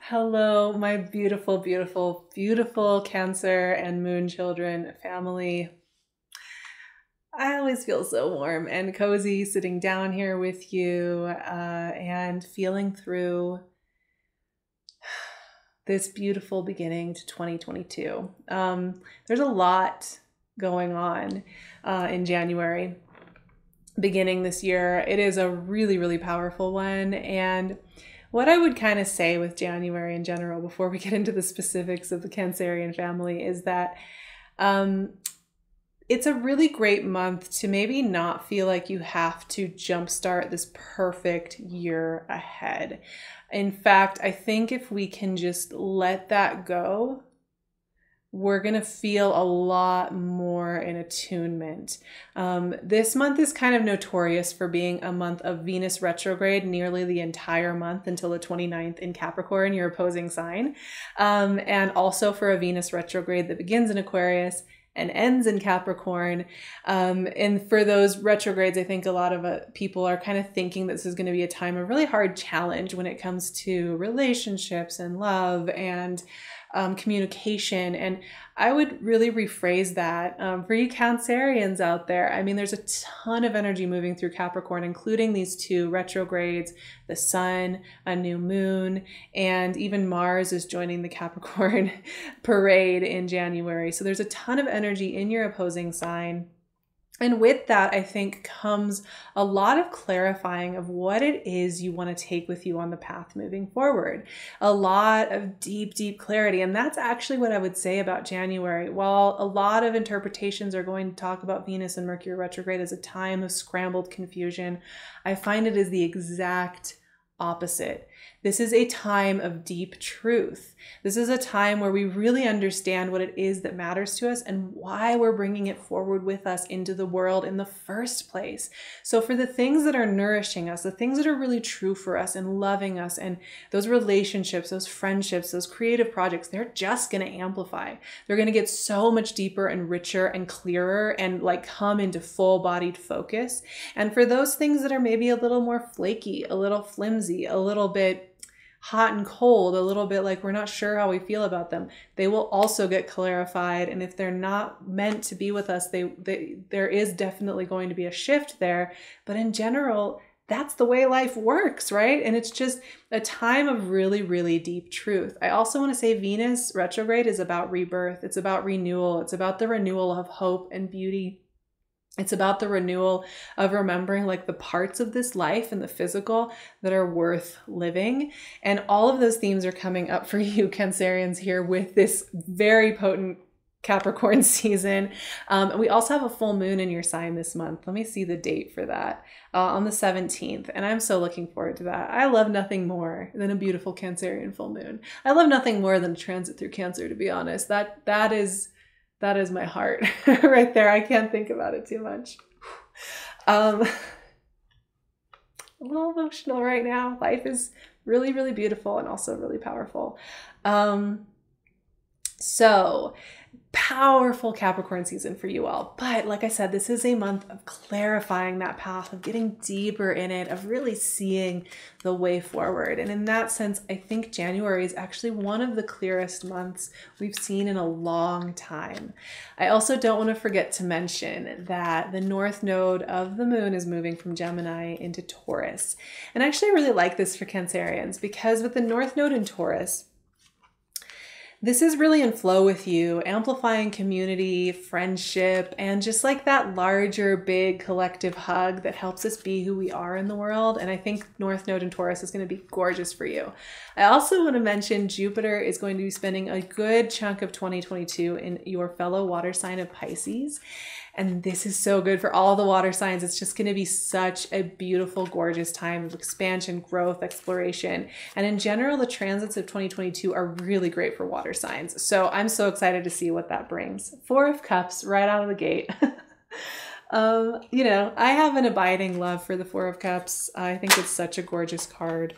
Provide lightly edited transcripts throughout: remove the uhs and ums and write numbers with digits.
Hello, my beautiful, beautiful, beautiful Cancer and Moon children family. I always feel so warm and cozy sitting down here with you and feeling through this beautiful beginning to 2022. There's a lot going on in January, beginning this year. It is a really, really powerful one. And what I would kind of say with January in general, before we get into the specifics of the Cancerian family, is that it's a really great month to maybe not feel like you have to jumpstart this perfect year ahead. In fact, I think if we can just let that go, we're going to feel a lot more in attunement. This month is kind of notorious for being a month of Venus retrograde nearly the entire month until the 29th in Capricorn, your opposing sign. And also for a Venus retrograde that begins in Aquarius and ends in Capricorn. And for those retrogrades, I think a lot of people are kind of thinking this is going to be a time of really hard challenge when it comes to relationships and love and communication. And I would really rephrase that for you Cancerians out there. I mean, there's a ton of energy moving through Capricorn, including these two retrogrades, the sun, a new moon, and even Mars is joining the Capricorn parade in January. So there's a ton of energy in your opposing sign. And with that, I think comes a lot of clarifying of what it is you want to take with you on the path moving forward. A lot of deep, deep clarity. And that's actually what I would say about January. While a lot of interpretations are going to talk about Venus and Mercury retrograde as a time of scrambled confusion, I find it is the exact opposite. This is a time of deep truth. This is a time where we really understand what it is that matters to us and why we're bringing it forward with us into the world in the first place. So for the things that are nourishing us, the things that are really true for us and loving us, and those relationships, those friendships, those creative projects, they're just going to amplify. They're going to get so much deeper and richer and clearer and like come into full-bodied focus. And for those things that are maybe a little more flaky, a little flimsy, a little bit hot and cold, a little bit like we're not sure how we feel about them, they will also get clarified. And if they're not meant to be with us, there is definitely going to be a shift there. But in general, that's the way life works, right? And it's just a time of really, really deep truth. I also want to say Venus retrograde is about rebirth. It's about renewal. It's about the renewal of hope and beauty. It's about the renewal of remembering like the parts of this life and the physical that are worth living. And all of those themes are coming up for you Cancerians here with this very potent Capricorn season. We also have a full moon in your sign this month. Let me see the date for that on the 17th. And I'm so looking forward to that. I love nothing more than a beautiful Cancerian full moon. I love nothing more than a transit through Cancer, to be honest. That is my heart right there. I can't think about it too much. A little emotional right now. Life is really, really beautiful and also really powerful. So powerful Capricorn season for you all. But like I said, this is a month of clarifying that path, of getting deeper in it, of really seeing the way forward. And in that sense, I think January is actually one of the clearest months we've seen in a long time. I also don't want to forget to mention that the north node of the moon is moving from Gemini into Taurus. And I actually really like this for Cancerians because with the north node in Taurus, this is really in flow with you, amplifying community, friendship, and just like that larger, big collective hug that helps us be who we are in the world. And I think North Node in Taurus is going to be gorgeous for you. I also want to mention Jupiter is going to be spending a good chunk of 2022 in your fellow water sign of Pisces. And this is so good for all the water signs. It's just going to be such a beautiful, gorgeous time of expansion, growth, exploration. And in general, the transits of 2022 are really great for water signs. So I'm so excited to see what that brings. Four of Cups right out of the gate. I have an abiding love for the Four of Cups. I think it's such a gorgeous card.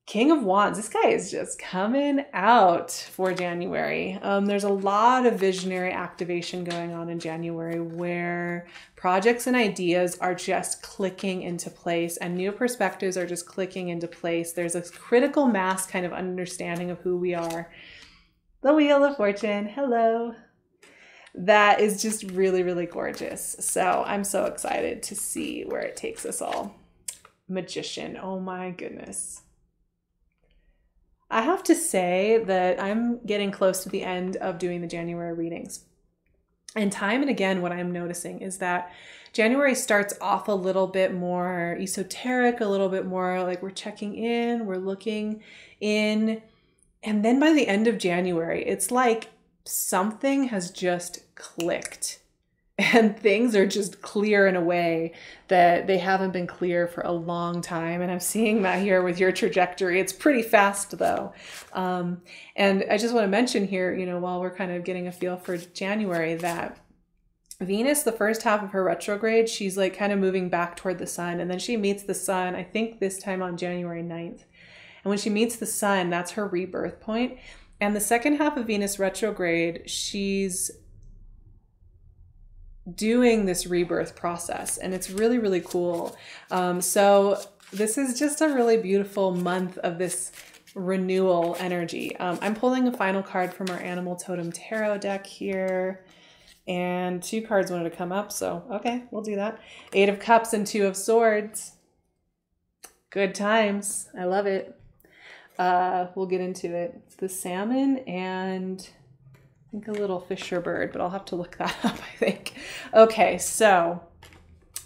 King of Wands, this guy is just coming out for January. There's a lot of visionary activation going on in January where projects and ideas are just clicking into place and new perspectives are just clicking into place. There's a critical mass kind of understanding of who we are. The Wheel of Fortune, hello. That is just really, really gorgeous. So I'm so excited to see where it takes us all. Magician, oh my goodness. I have to say that I'm getting close to the end of doing the January readings. And time and again, what I'm noticing is that January starts off a little bit more esoteric, a little bit more like we're checking in, we're looking in. And then by the end of January, it's like something has just clicked. And things are just clear in a way that they haven't been clear for a long time. And I'm seeing that here with your trajectory. It's pretty fast though. And I just want to mention here, you know, while we're kind of getting a feel for January, that Venus, the first half of her retrograde, she's like kind of moving back toward the sun. And then she meets the sun, I think this time on January 9th. And when she meets the sun, that's her rebirth point. And the second half of Venus retrograde, she's doing this rebirth process, and it's really, really cool. So this is just a really beautiful month of this renewal energy. I'm pulling a final card from our Animal Totem Tarot deck here, and 2 cards wanted to come up, so okay, we'll do that. 8 of Cups and 2 of Swords. Good times. I love it. We'll get into it. It's the salmon and I think a little fisher bird, but I'll have to look that up, I think. Okay, so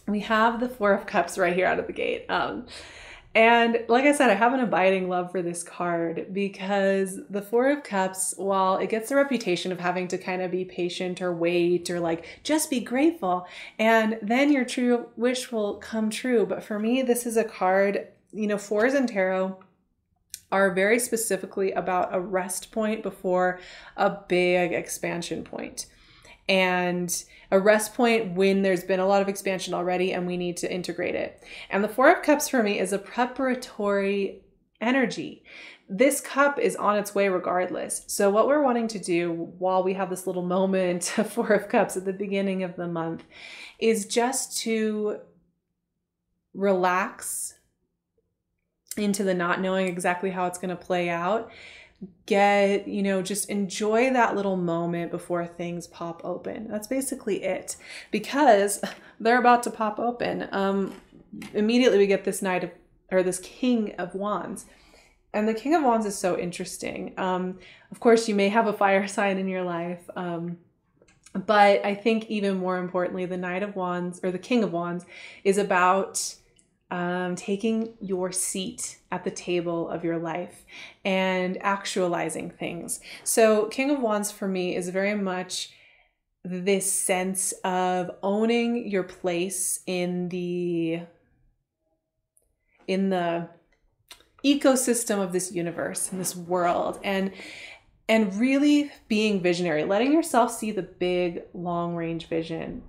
we have the 4 of Cups right here out of the gate. And like I said, I have an abiding love for this card because the 4 of Cups, while it gets the reputation of having to kind of be patient or wait or like just be grateful, and then your true wish will come true. But for me, this is a card, you know, 4s in tarot are very specifically about a rest point before a big expansion point. And a rest point when there's been a lot of expansion already and we need to integrate it. And the 4 of Cups for me is a preparatory energy. This cup is on its way regardless. So what we're wanting to do while we have this little moment of 4 of Cups at the beginning of the month is just to relax into the not knowing exactly how it's going to play out. Get, you know, just enjoy that little moment before things pop open. That's basically it, because they're about to pop open. Immediately we get this this King of Wands. And the King of Wands is so interesting. Of course, you may have a fire sign in your life. But I think even more importantly, the Knight of Wands or the King of Wands is about taking your seat at the table of your life and actualizing things. So King of Wands for me is very much this sense of owning your place in the ecosystem of this universe, in this world, and really being visionary, letting yourself see the big long range vision.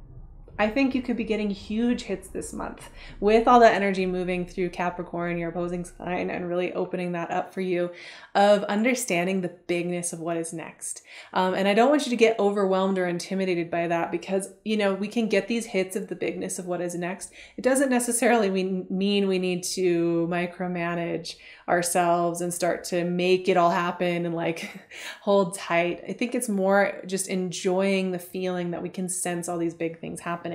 I think you could be getting huge hits this month with all that energy moving through Capricorn, your opposing sign, and really opening that up for you of understanding the bigness of what is next. And I don't want you to get overwhelmed or intimidated by that because, you know, we can get these hits of the bigness of what is next. It doesn't necessarily mean we need to micromanage ourselves and start to make it all happen and like hold tight. I think it's more just enjoying the feeling that we can sense all these big things happening.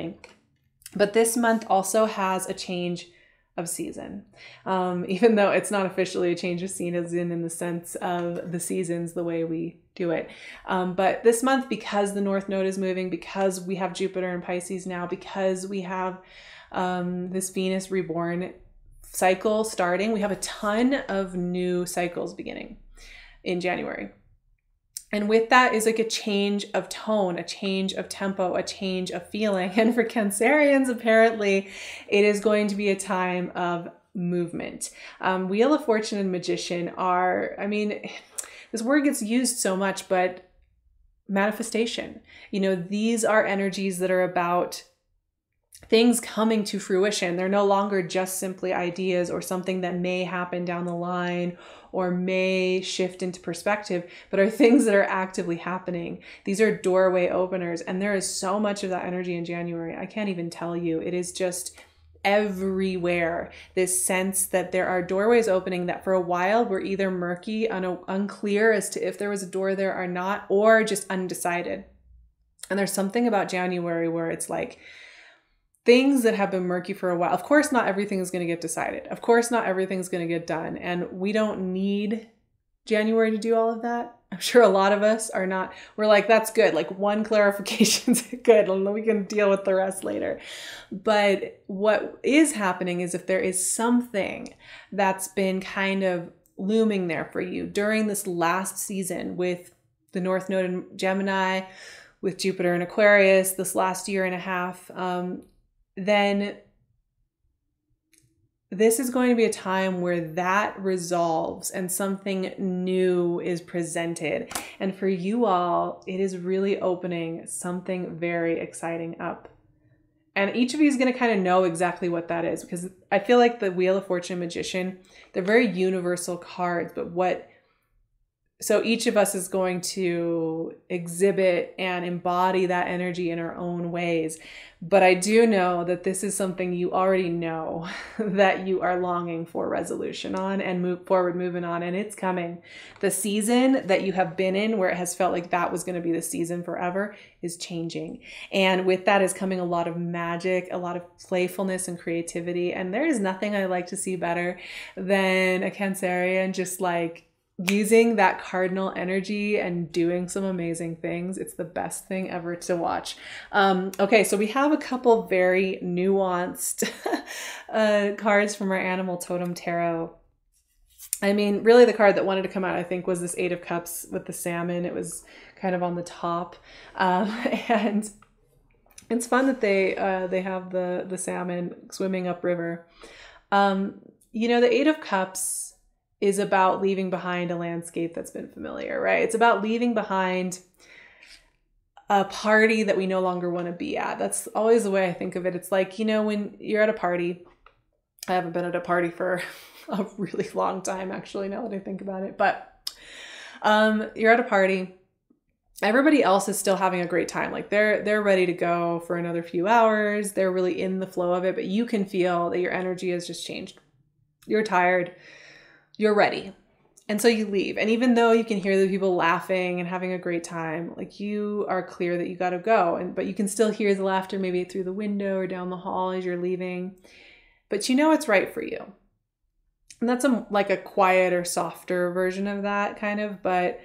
But this month also has a change of season, even though it's not officially a change of season in the sense of the seasons the way we do it. But this month, because the North Node is moving, because we have Jupiter in Pisces now, because we have this Venus reborn cycle starting, we have a ton of new cycles beginning in January. And with that is like a change of tone, a change of tempo, a change of feeling. And for Cancerians, apparently, it is going to be a time of movement. Wheel of Fortune and Magician are, I mean, this word gets used so much, but manifestation. You know, these are energies that are about things coming to fruition. They're no longer just simply ideas or something that may happen down the line or may shift into perspective, but are things that are actively happening. These are doorway openers, and there is so much of that energy in January. I can't even tell you. It is just everywhere. This sense that there are doorways opening that for a while were either murky, unclear as to if there was a door there or not, or just undecided. And there's something about January where it's like, things that have been murky for a while. Of course, not everything is going to get decided. Of course, not everything's going to get done. And we don't need January to do all of that. I'm sure a lot of us are not. We're like, that's good. Like one clarification's good. And we can deal with the rest later. But what is happening is if there is something that's been kind of looming there for you during this last season with the North Node in Gemini, with Jupiter in Aquarius, this last year and a half, then this is going to be a time where that resolves and something new is presented. And for you all, it is really opening something very exciting up. And each of you is going to kind of know exactly what that is, because I feel like the Wheel of Fortune, Magician, they're very universal cards, but so each of us is going to exhibit and embody that energy in our own ways. But I do know that this is something you already know that you are longing for resolution on and moving on. And it's coming. The season that you have been in where it has felt like that was going to be the season forever is changing. And with that is coming a lot of magic, a lot of playfulness and creativity. And there is nothing I like to see better than a Cancerian just like using that cardinal energy and doing some amazing things. It's the best thing ever to watch. Okay, so we have a couple very nuanced cards from our Animal Totem Tarot. I mean, really the card that wanted to come out, I think, was this Eight of Cups with the salmon. It was kind of on the top. And it's fun that they have the salmon swimming upriver. You know, the Eight of Cups is about leaving behind a landscape that's been familiar, right? It's about leaving behind a party that we no longer want to be at. That's always the way I think of it. It's like, you know, when you're at a party, I haven't been at a party for a really long time, actually, now that I think about it, but you're at a party, everybody else is still having a great time. Like they're ready to go for another few hours. They're really in the flow of it, but you can feel that your energy has just changed. You're tired. You're ready. And so you leave. And even though you can hear the people laughing and having a great time, like you are clear that you got to go. But you can still hear the laughter maybe through the window or down the hall as you're leaving. But you know it's right for you. And that's like a quieter, softer version of that kind of. But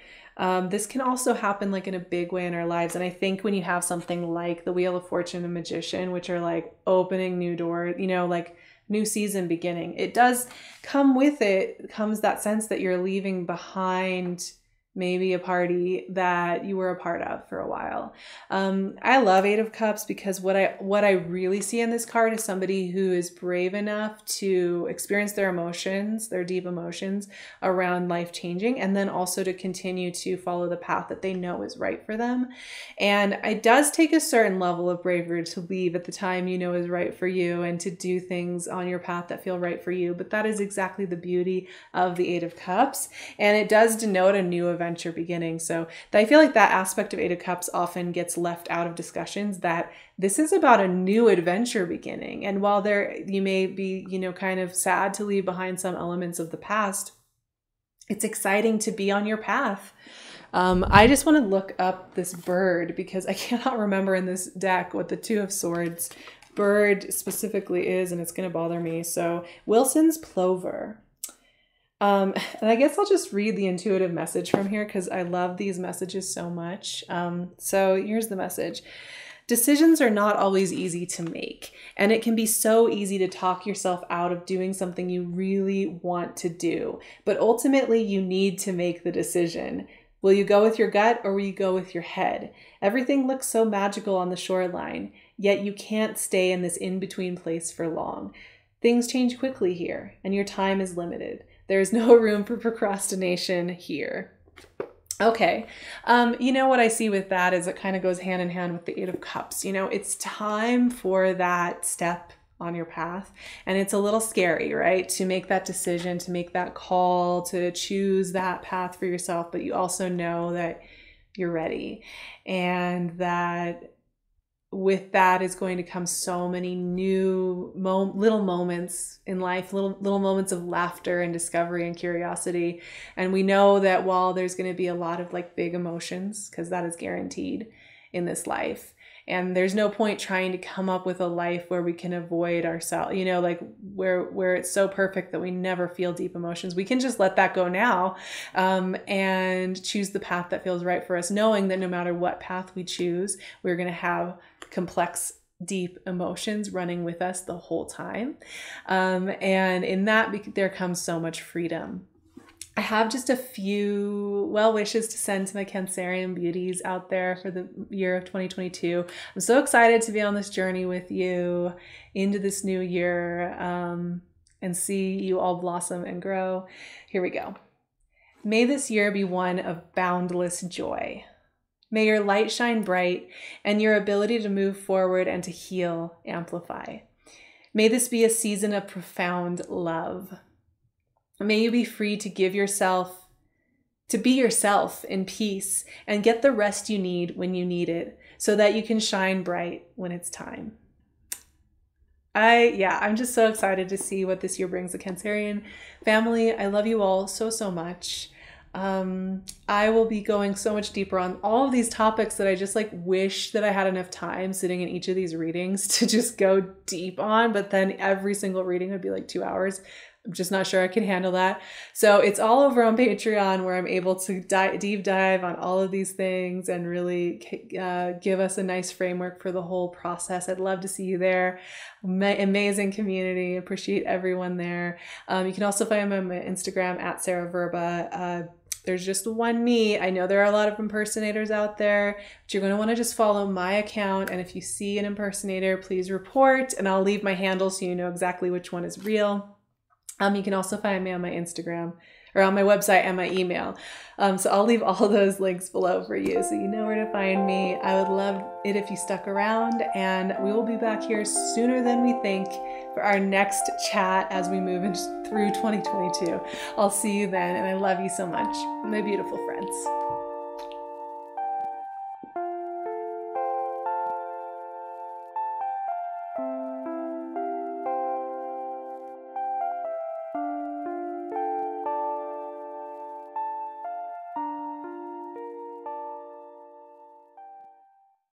this can also happen like in a big way in our lives. And I think when you have something like the Wheel of Fortune and Magician, which are like opening new doors, you know, like new season beginning, it does come with it comes that sense that you're leaving behind maybe a party that you were a part of for a while. I love Eight of Cups because what I really see in this card is somebody who is brave enough to experience their emotions, their deep emotions around life changing, and then also to continue to follow the path that they know is right for them. And it does take a certain level of bravery to leave at the time you know is right for you and to do things on your path that feel right for you. But that is exactly the beauty of the Eight of Cups. And it does denote a new adventure beginning. So I feel like that aspect of Eight of Cups often gets left out of discussions, that this is about a new adventure beginning. And while you may be, you know, kind of sad to leave behind some elements of the past, it's exciting to be on your path. I just want to look up this bird because I cannot remember in this deck what the Two of Swords bird specifically is, and it's going to bother me. So Wilson's plover. And I guess I'll just read the intuitive message from here because I love these messages so much. So here's the message. Decisions are not always easy to make, and it can be so easy to talk yourself out of doing something you really want to do. But ultimately, you need to make the decision. Will you go with your gut or will you go with your head? Everything looks so magical on the shoreline, yet you can't stay in this in-between place for long. Things change quickly here, and your time is limited. There is no room for procrastination here. Okay. You know what I see with that is it kind of goes hand in hand with the Eight of Cups. You know, it's time for that step on your path. And it's a little scary, right? To make that decision, to make that call, to choose that path for yourself. But you also know that you're ready, and that with that is going to come so many new little moments in life, little moments of laughter and discovery and curiosity. And we know that while there's going to be a lot of like big emotions, because that is guaranteed in this life, and there's no point trying to come up with a life where we can avoid ourselves, you know, like where it's so perfect that we never feel deep emotions. We can just let that go now, and choose the path that feels right for us, knowing that no matter what path we choose, we're going to have complex, deep emotions running with us the whole time. And in that, there comes so much freedom. I have just a few well wishes to send to my Cancerian beauties out there for the year of 2022. I'm so excited to be on this journey with you into this new year, and see you all blossom and grow. Here we go. May this year be one of boundless joy. May your light shine bright and your ability to move forward and to heal amplify. May this be a season of profound love. May you be free to be yourself in peace and get the rest you need when you need it, so that you can shine bright when it's time. I'm just so excited to see what this year brings the Cancerian family. I love you all so, so much. I will be going so much deeper on all of these topics that I just like wish that I had enough time sitting in each of these readings to just go deep on, but then every single reading would be like 2 hours. I'm just not sure I can handle that. So it's all over on Patreon, where I'm able to deep dive on all of these things and really give us a nice framework for the whole process. I'd love to see you there. Amazing community. Appreciate everyone there. You can also find me on my Instagram at Sarah Vrba. There's just one me. I know there are a lot of impersonators out there, but you're going to want to just follow my account. And if you see an impersonator, please report, and I'll leave my handle so you know exactly which one is real. You can also find me on my Instagram or on my website and my email. So I'll leave all those links below for you so you know where to find me. I would love it if you stuck around, and we will be back here sooner than we think for our next chat as we move through 2022. I'll see you then, and I love you so much, my beautiful friends.